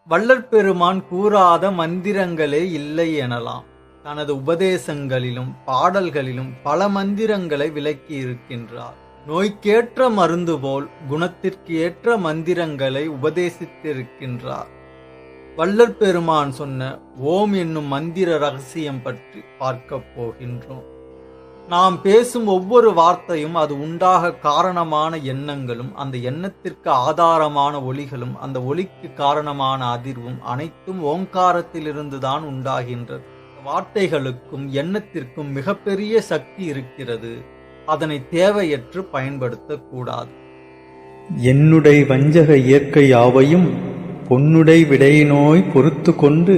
வள்ளற்பெருமான் கூறாத மந்திரங்களே இல்லை எனலாம். தனது உபதேசங்களிலும் பாடல்களிலும் பல மந்திரங்களை விளக்கி இருக்கின்றார். நோய்க்கேற்ற மருந்து போல் குணத்திற்கு ஏற்ற மந்திரங்களை உபதேசித்திருக்கின்றார். வள்ளற்பெருமான் சொன்ன ஓம் என்னும் மந்திர ரகசியம் பற்றி பார்க்கப் போகின்றோம். நாம் பேசும் ஒவ்வொரு வார்த்தையும் அது உண்டாக காரணமான எண்ணங்களும், அந்த எண்ணத்திற்கு ஆதாரமான ஒலிகளும், அந்த ஒலிக்கு காரணமான அதிர்வும் அனைத்தும் ஓங்காரத்திலிருந்துதான் உண்டாகின்றது. வார்த்தைகளுக்கும் எண்ணத்திற்கும் மிகப்பெரிய சக்தி இருக்கிறது. அதனை தேவையற்று பயன்படுத்தக்கூடாது. என்னுடை வஞ்சக இயற்கை யாவையும் பொன்னுடை விடையினோய் பொறுத்து கொண்டு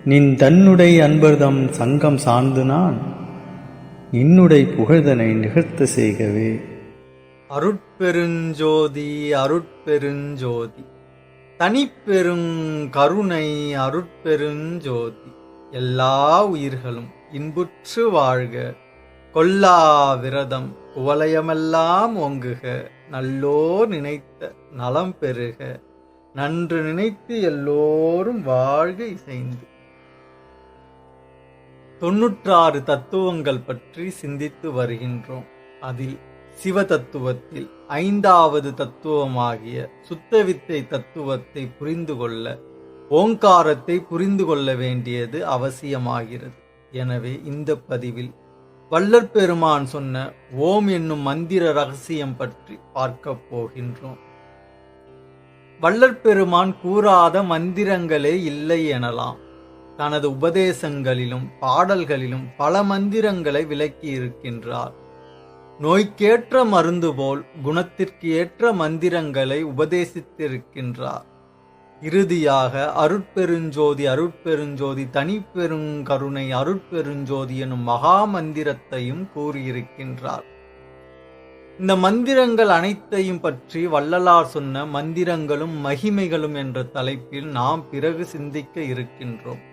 நின் தன்னுடை அன்பர்தம் சங்கம் சார்ந்து நான் இன்னுடை புகழ்தனை நிகழ்த்த செய்கவே. அருட்பெருஞ்சோதி அருட்பெருஞ்சோதி தனிப்பெருங்கருணை அருட்பெருஞ்சோதி. எல்லா உயிர்களும் இன்புற்று வாழ்க, கொல்லா விரதம் குவலயமெல்லாம் ஓங்குக, நல்லோர் நினைத்த நலம் பெறுக, நன்று நினைத்து எல்லோரும் வாழ்க இசைந்து. 96 தத்துவங்கள் பற்றி சிந்தித்து வருகின்றோம். அதில் சிவ தத்துவத்தில் 5வது தத்துவமாகிய சுத்தவித்தை தத்துவத்தை புரிந்து கொள்ள ஓங்காரத்தை புரிந்து கொள்ள வேண்டியது அவசியமாகிறது. எனவே இந்த பதிவில் வள்ளற்பெருமான் சொன்ன ஓம் என்னும் மந்திர ரகசியம் பற்றி பார்க்கப் போகின்றோம். வள்ளற்பெருமான் கூறாத மந்திரங்களே இல்லை எனலாம். தனது உபதேசங்களிலும் பாடல்களிலும் பல மந்திரங்களை விளக்கி இருக்கின்றார். நோய்க்கேற்ற மருந்து போல் குணத்திற்கு ஏற்ற மந்திரங்களை உபதேசித்திருக்கின்றார். இறுதியாக அருட்பெருஞ்சோதி அருட்பெருஞ்சோதி தனிப்பெருங்கருணை அருட்பெருஞ்சோதி எனும் மகா மந்திரத்தையும் கூறியிருக்கின்றார். இந்த மந்திரங்கள் அனைத்தையும் பற்றி வள்ளலார் சொன்ன மந்திரங்களும் மகிமைகளும் என்ற தலைப்பில் நாம் பிறகு சிந்திக்க இருக்கின்றோம்.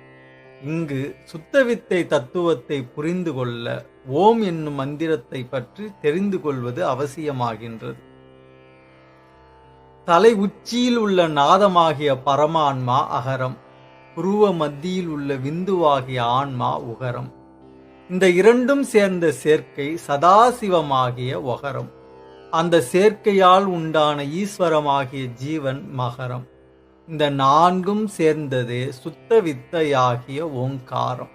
இங்கு சுத்தவித்தை தத்துவத்தை புரிந்து கொள்ள ஓம் என்னும் மந்திரத்தை பற்றி தெரிந்து கொள்வது அவசியமாகின்றது. தலை உச்சியில் உள்ள நாதமாகிய பரமான்மா அகரம், புருவ மத்தியில் உள்ள விந்துவாகிய ஆன்மா உகரம். இந்த இரண்டும் சேர்ந்த சேர்க்கை சதாசிவமாகிய ஒகரம். அந்த சேர்க்கையால் உண்டான ஈஸ்வரமாகிய ஜீவன் மகரம். இந்த நான்கும் சேர்ந்ததே சுத்த வித்தையாகிய ஓங்காரம்.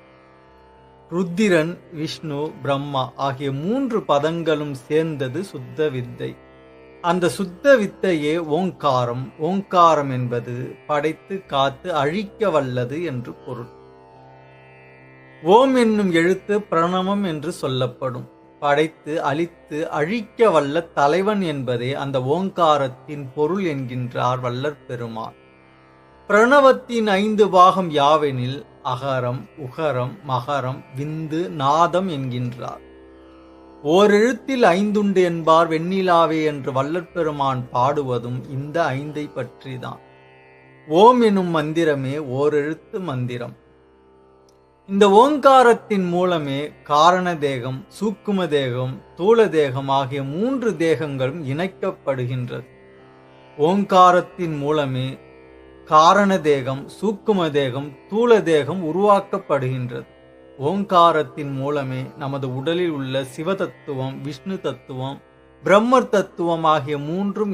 ருத்திரன், விஷ்ணு, பிரம்மா ஆகிய 3 பதங்களும் சேர்ந்தது சுத்த வித்தை. அந்த சுத்த வித்தையே ஓங்காரம். ஓங்காரம் என்பது படைத்து காத்து அழிக்க வல்லது என்று பொருள். ஓம் என்னும் எழுத்து பிரணவம் என்று சொல்லப்படும். படைத்து அழித்து அழிக்க வல்ல தலைவன் என்பதே அந்த ஓங்காரத்தின் பொருள் என்கின்றார் வள்ளற்பெருமான். பிரணவத்தின் 5 பாகம் யாவெனில் அகரம், உகரம், மகரம், விந்து, நாதம் என்கின்றார். ஓரெழுத்தில் 5 உண்டு என்பார் வெண்ணிலாவே என்று வள்ளற்பெருமான் பாடுவதும் இந்த 5ஐ பற்றிதான். ஓம் எனும் மந்திரமே ஓரெழுத்து மந்திரம். இந்த ஓங்காரத்தின் மூலமே காரண தேகம், சூக்கும தேகம், தூல தேகம் ஆகிய 3 தேகங்களும் இணைக்கப்படுகின்றது. ஓங்காரத்தின் மூலமே காரண தேகம், சூக்கும தேகம், தூல தேகம் உருவாக்கப்படுகின்றது. ஓங்காரத்தின் மூலமே நமது உடலில் உள்ள சிவ தத்துவம், விஷ்ணு தத்துவம், பிரம்மர் தத்துவம் ஆகிய 3ம்